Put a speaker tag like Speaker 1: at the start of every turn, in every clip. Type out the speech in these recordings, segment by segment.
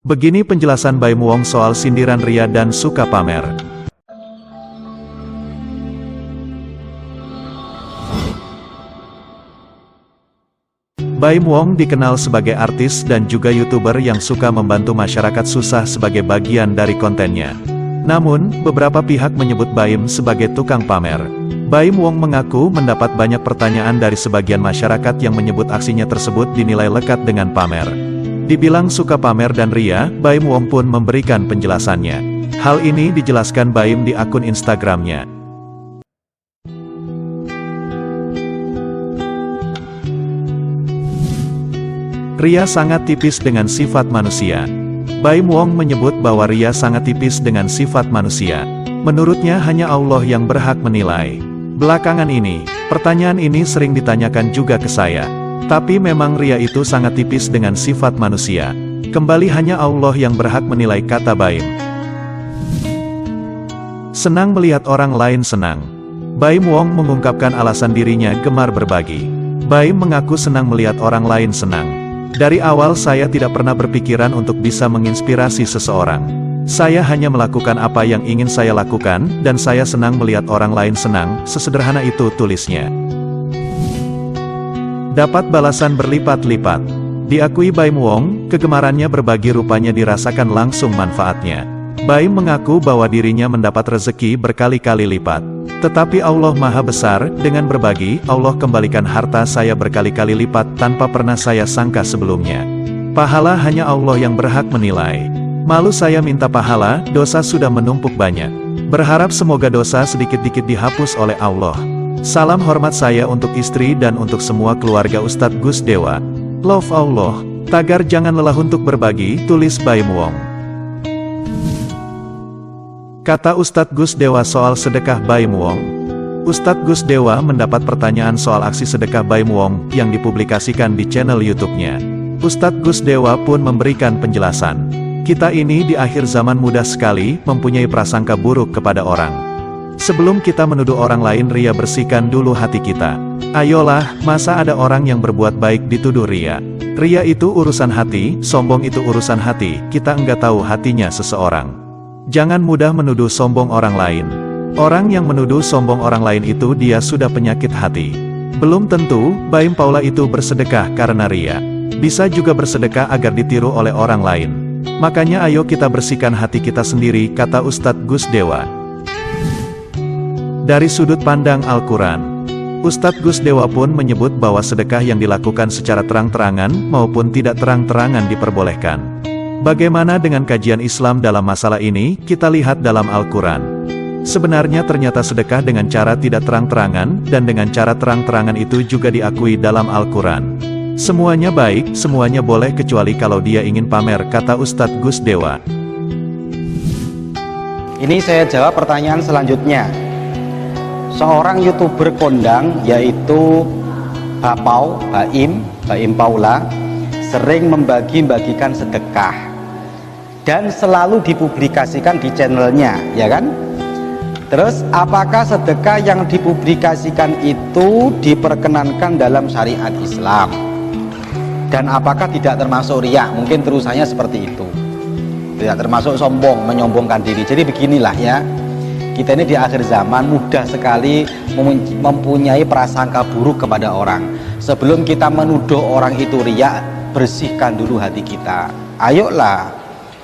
Speaker 1: Begini penjelasan Baim Wong soal sindiran ria dan suka pamer. Baim Wong dikenal sebagai artis dan juga YouTuber yang suka membantu masyarakat susah sebagai bagian dari kontennya. Namun, beberapa pihak menyebut Baim sebagai tukang pamer. Baim Wong mengaku mendapat banyak pertanyaan dari sebagian masyarakat yang menyebut aksinya tersebut dinilai lekat dengan pamer. Dibilang suka pamer dan ria, Baim Wong pun memberikan penjelasannya. Hal ini dijelaskan Baim di akun Instagramnya. Ria sangat tipis dengan sifat manusia. Baim Wong menyebut bahwa ria sangat tipis dengan sifat manusia. Menurutnya hanya Allah yang berhak menilai. Belakangan ini, pertanyaan ini sering ditanyakan juga ke saya. Tapi memang ria itu sangat tipis dengan sifat manusia. Kembali hanya Allah yang berhak menilai, kata Baim. Senang melihat orang lain senang. Baim Wong mengungkapkan alasan dirinya gemar berbagi. Baim mengaku senang melihat orang lain senang. Dari awal saya tidak pernah berpikiran untuk bisa menginspirasi seseorang. Saya hanya melakukan apa yang ingin saya lakukan, dan saya senang melihat orang lain senang, sesederhana itu, tulisnya. Dapat balasan berlipat-lipat. Diakui Baim Wong, kegemarannya berbagi rupanya dirasakan langsung manfaatnya. Baim mengaku bahwa dirinya mendapat rezeki berkali-kali lipat. Tetapi Allah Maha Besar, dengan berbagi, Allah kembalikan harta saya berkali-kali lipat tanpa pernah saya sangka sebelumnya. Pahala hanya Allah yang berhak menilai. Malu saya minta pahala, dosa sudah menumpuk banyak. Berharap semoga dosa sedikit-dikit dihapus oleh Allah. Salam hormat saya untuk istri dan untuk semua keluarga Ustadz Gus Dewa. Love Allah, tagar jangan lelah untuk berbagi, tulis Baim Wong. Kata Ustadz Gus Dewa soal sedekah Baim Wong. Ustadz Gus Dewa mendapat pertanyaan soal aksi sedekah Baim Wong yang dipublikasikan di channel YouTube-nya. Ustadz Gus Dewa pun memberikan penjelasan. Kita ini di akhir zaman mudah sekali mempunyai prasangka buruk kepada orang. Sebelum kita menuduh orang lain ria, bersihkan dulu hati kita. Ayolah, masa ada orang yang berbuat baik dituduh ria? Ria itu urusan hati, sombong itu urusan hati, kita enggak tahu hatinya seseorang. Jangan mudah menuduh sombong orang lain. Orang yang menuduh sombong orang lain itu dia sudah penyakit hati. Belum tentu, Baim Paula itu bersedekah karena ria. Bisa juga bersedekah agar ditiru oleh orang lain. Makanya ayo kita bersihkan hati kita sendiri, kata Ustadz Gus Dewa. Dari sudut pandang Al-Quran, Ustadz Gus Dewa pun menyebut bahwa sedekah yang dilakukan secara terang-terangan maupun tidak terang-terangan diperbolehkan. Bagaimana dengan kajian Islam dalam masalah ini? Kita lihat dalam Al-Quran. Sebenarnya ternyata sedekah dengan cara tidak terang-terangan, dan dengan cara terang-terangan itu juga diakui dalam Al-Quran. Semuanya baik, semuanya boleh kecuali kalau dia ingin pamer, kata Ustadz Gus Dewa.
Speaker 2: Ini saya jawab pertanyaan selanjutnya. Seorang YouTuber kondang yaitu Baim Paula sering membagi-bagikan sedekah dan selalu dipublikasikan di channelnya, ya kan? Terus apakah sedekah yang dipublikasikan itu diperkenankan dalam syariat Islam? Dan apakah tidak termasuk riya? Mungkin terusannya seperti itu. Tidak termasuk sombong, menyombongkan diri. Jadi beginilah ya. Kita ini di akhir zaman mudah sekali mempunyai prasangka buruk kepada orang. Sebelum kita menuduh orang itu riya, bersihkan dulu hati kita. Ayolah,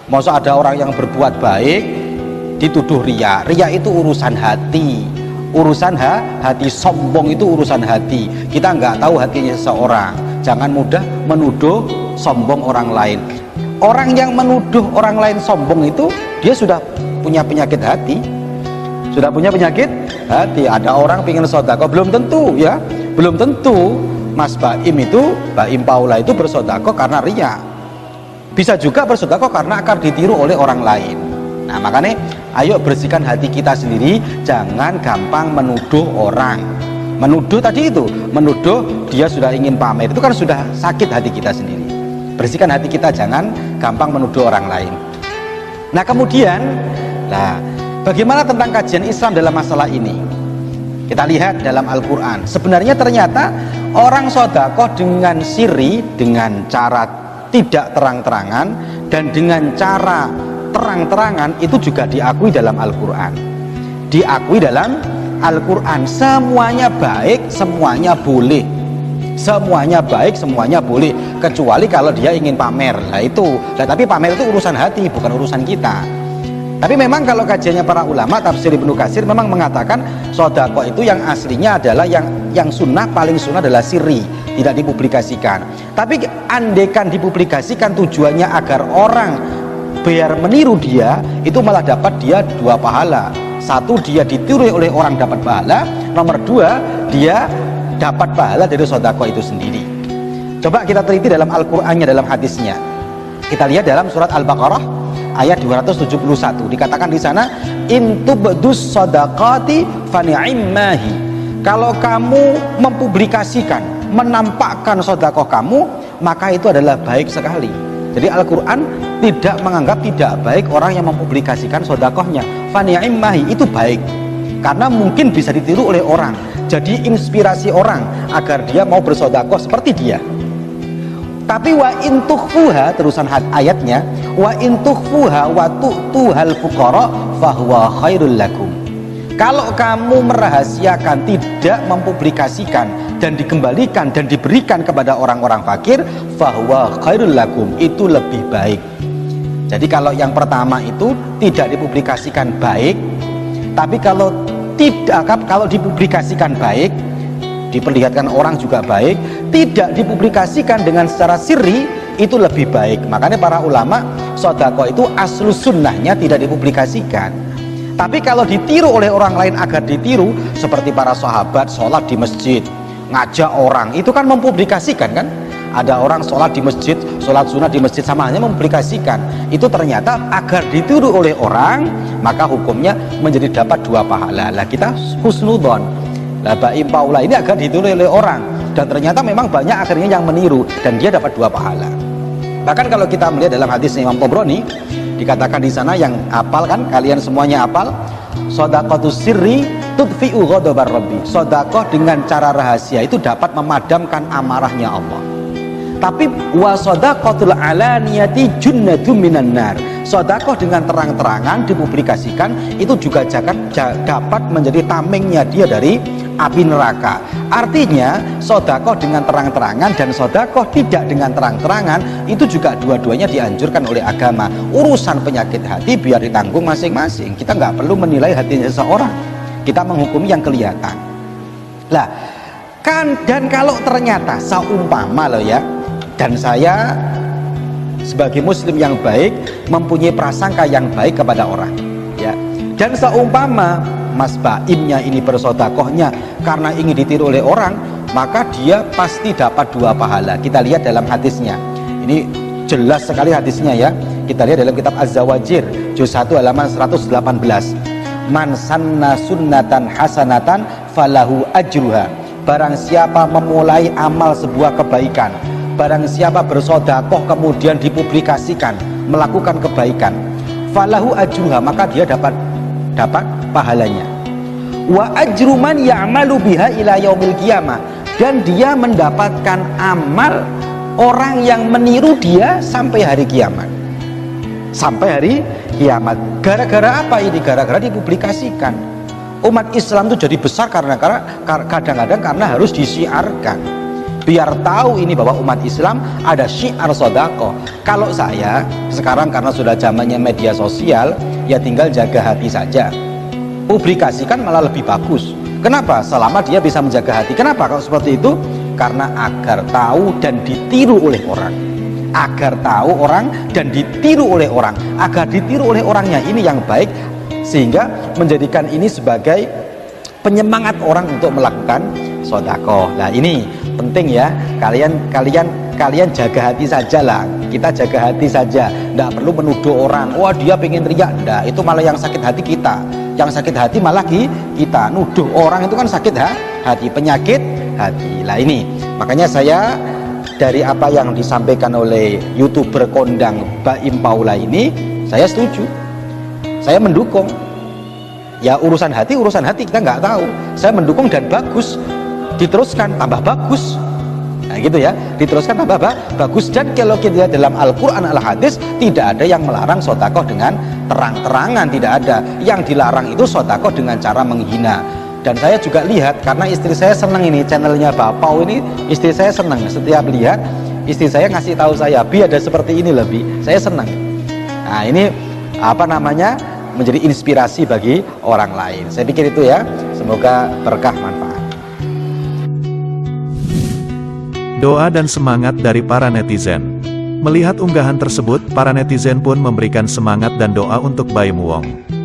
Speaker 2: masa ada orang yang berbuat baik dituduh riya. Riya itu urusan hati. Urusan hati, sombong itu urusan hati. Kita nggak tahu hatinya seseorang. Jangan mudah menuduh sombong orang lain. Orang yang menuduh orang lain sombong itu dia sudah punya penyakit hati. Sudah punya penyakit hati. Ada orang pengen sodako, belum tentu ya, belum tentu Mas Baim itu, Baim Paula itu bersodako karena riya. Bisa juga bersodako karena akan ditiru oleh orang lain. Nah makanya ayo bersihkan hati kita sendiri, jangan gampang menuduh orang. Menuduh tadi itu, menuduh dia sudah ingin pamer, itu kan sudah sakit hati kita sendiri. Bersihkan hati kita, jangan gampang menuduh orang lain. Nah kemudian, bagaimana tentang kajian Islam dalam masalah ini? Kita lihat dalam Al-Quran. Sebenarnya ternyata orang sodakoh dengan siri, dengan cara tidak terang-terangan, dan dengan cara terang-terangan itu juga diakui dalam Al-Quran. Diakui dalam Al-Quran, semuanya baik, semuanya boleh. Semuanya baik, semuanya boleh, kecuali kalau dia ingin pamer. Nah itu, tapi pamer itu urusan hati, bukan urusan kita. Tapi memang kalau kajiannya para ulama, tafsir Ibnu Katsir memang mengatakan sodako itu yang aslinya adalah yang sunnah, paling sunnah adalah sirri, tidak dipublikasikan. Tapi andekan dipublikasikan tujuannya agar orang biar meniru dia, itu malah dapat dia dua pahala. Satu, dia ditiru oleh orang dapat pahala. Nomor dua, dia dapat pahala dari sodako itu sendiri. Coba kita teliti dalam Al-Qur'annya, dalam hadisnya. Kita lihat dalam surat Al-Baqarah ayat 271, dikatakan di sana, intubdus sodaqati fani'immahi. Kalau kamu mempublikasikan, menampakkan sodakoh kamu, maka itu adalah baik sekali. Jadi Al-Quran tidak menganggap tidak baik orang yang mempublikasikan sodakohnya. Fani'immahi, itu baik, karena mungkin bisa ditiru oleh orang, jadi inspirasi orang agar dia mau bersodakoh seperti dia. Tapi wa in tukhfuha, terusan ayatnya, wa in tukhfuha wa tu'tuhal fuqara fahuwa khairul lakum. Kalau kamu merahasiakan, tidak mempublikasikan dan dikembalikan dan diberikan kepada orang-orang fakir, fahuwa khairul lakum, itu lebih baik. Jadi kalau yang pertama itu tidak dipublikasikan baik, tapi kalau dipublikasikan baik, diperlihatkan orang juga baik, tidak dipublikasikan dengan secara sirri, itu lebih baik. Makanya para ulama, sodako itu aslu sunnahnya tidak dipublikasikan. Tapi kalau ditiru oleh orang lain agar ditiru, seperti para sahabat sholat di masjid, ngajak orang, itu kan mempublikasikan kan. Ada orang sholat di masjid, sholat sunnah di masjid, sama hanya mempublikasikan. Itu ternyata agar ditiru oleh orang, maka hukumnya menjadi dapat dua pahala. Lah kita husnudzon, lah Baim Paula ini agar ditiru oleh orang, dan ternyata memang banyak akhirnya yang meniru, dan dia dapat dua pahala. Bahkan kalau kita melihat dalam hadis Imam Tabrani, dikatakan di sana, yang hafal kan, kalian semuanya hafal, sodaqatus sirri tudfi'u ghadabar rabbi. Sodakoh dengan cara rahasia itu dapat memadamkan amarahnya Allah. Tapi wa sodaqatul alaniyati junnatun minan nar. Sodakoh dengan terang-terangan dipublikasikan itu juga dapat menjadi tamengnya dia dari api neraka. Artinya sodakoh dengan terang-terangan dan sodakoh tidak dengan terang-terangan itu juga dua-duanya dianjurkan oleh agama. Urusan penyakit hati biar ditanggung masing-masing. Kita nggak perlu menilai hatinya seseorang, kita menghukumi yang kelihatan. Lah kan, dan kalau ternyata seumpama loh ya, dan saya sebagai muslim yang baik mempunyai prasangka yang baik kepada orang ya, dan seumpama Mas Baimnya ini bersodakohnya karena ingin ditiru oleh orang, maka dia pasti dapat dua pahala. Kita lihat dalam hadisnya, ini jelas sekali hadisnya ya. Kita lihat dalam kitab Az-Zawajir juz 1 halaman 118, man sanna sunnatan hasanatan falahu ajruha. Barang siapa memulai amal sebuah kebaikan, barang siapa bersodakoh kemudian dipublikasikan melakukan kebaikan, falahu ajruha, maka dia dapat pahalanya. Wa ajru man ya'malu biha ila yaumil qiyamah, dan dia mendapatkan amal orang yang meniru dia sampai hari kiamat. Sampai hari kiamat. Gara-gara apa ini? Gara-gara dipublikasikan. Umat Islam itu jadi besar karena kadang-kadang karena harus disiarkan, biar tahu ini bahwa umat Islam ada syiar sodako. Kalau saya sekarang karena sudah zamannya media sosial, ya tinggal jaga hati saja. Publikasikan malah lebih bagus. Kenapa? Selama dia bisa menjaga hati. Kenapa kalau seperti itu? Karena agar tahu dan ditiru oleh orang. Agar tahu orang dan ditiru oleh orang. Agar ditiru oleh orangnya, ini yang baik, sehingga menjadikan ini sebagai penyemangat orang untuk melakukan sodako. Nah ini penting ya, kalian jaga hati saja lah. Kita jaga hati saja, tidak perlu menuduh orang, wah dia pengen riak, enggak, itu malah yang sakit hati kita. Yang sakit hati malah kita. Nuduh orang itu kan sakit hati, penyakit hati. Lah ini makanya saya dari apa yang disampaikan oleh YouTuber kondang Baim Paula ini, saya setuju, saya mendukung. Ya urusan hati kita nggak tahu, saya mendukung dan bagus, diteruskan tambah bagus. Nah gitu ya. Diteruskan apa? Bagus. Dan kalau kita lihat dalam Al-Quran Al-Hadis, tidak ada yang melarang sodakoh dengan terang-terangan, tidak ada. Yang dilarang itu sodakoh dengan cara menghina. Dan saya juga lihat, karena istri saya senang ini channelnya Bapau ini, istri saya senang setiap lihat istri saya ngasih tahu saya, Bi ada seperti ini lebih, saya senang. Nah ini menjadi inspirasi bagi orang lain. Saya pikir itu ya, semoga berkah manfaat.
Speaker 1: Doa dan semangat dari para netizen. Melihat unggahan tersebut, para netizen pun memberikan semangat dan doa untuk Baim Wong.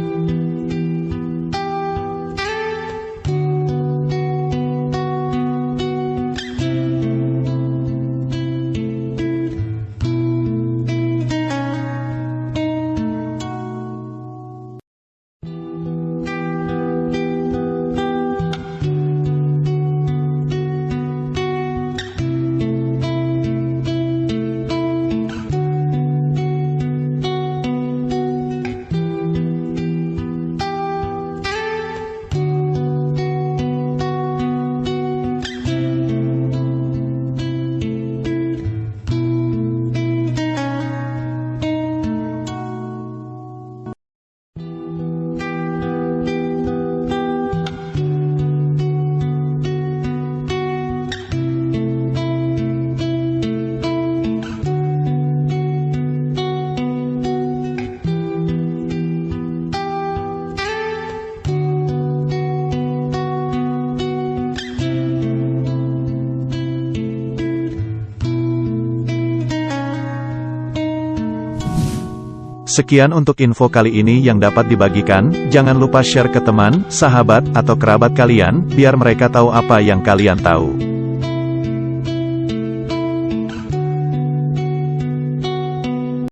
Speaker 1: Sekian untuk info kali ini yang dapat dibagikan. Jangan lupa share ke teman, sahabat, atau kerabat kalian, biar mereka tahu apa yang kalian tahu.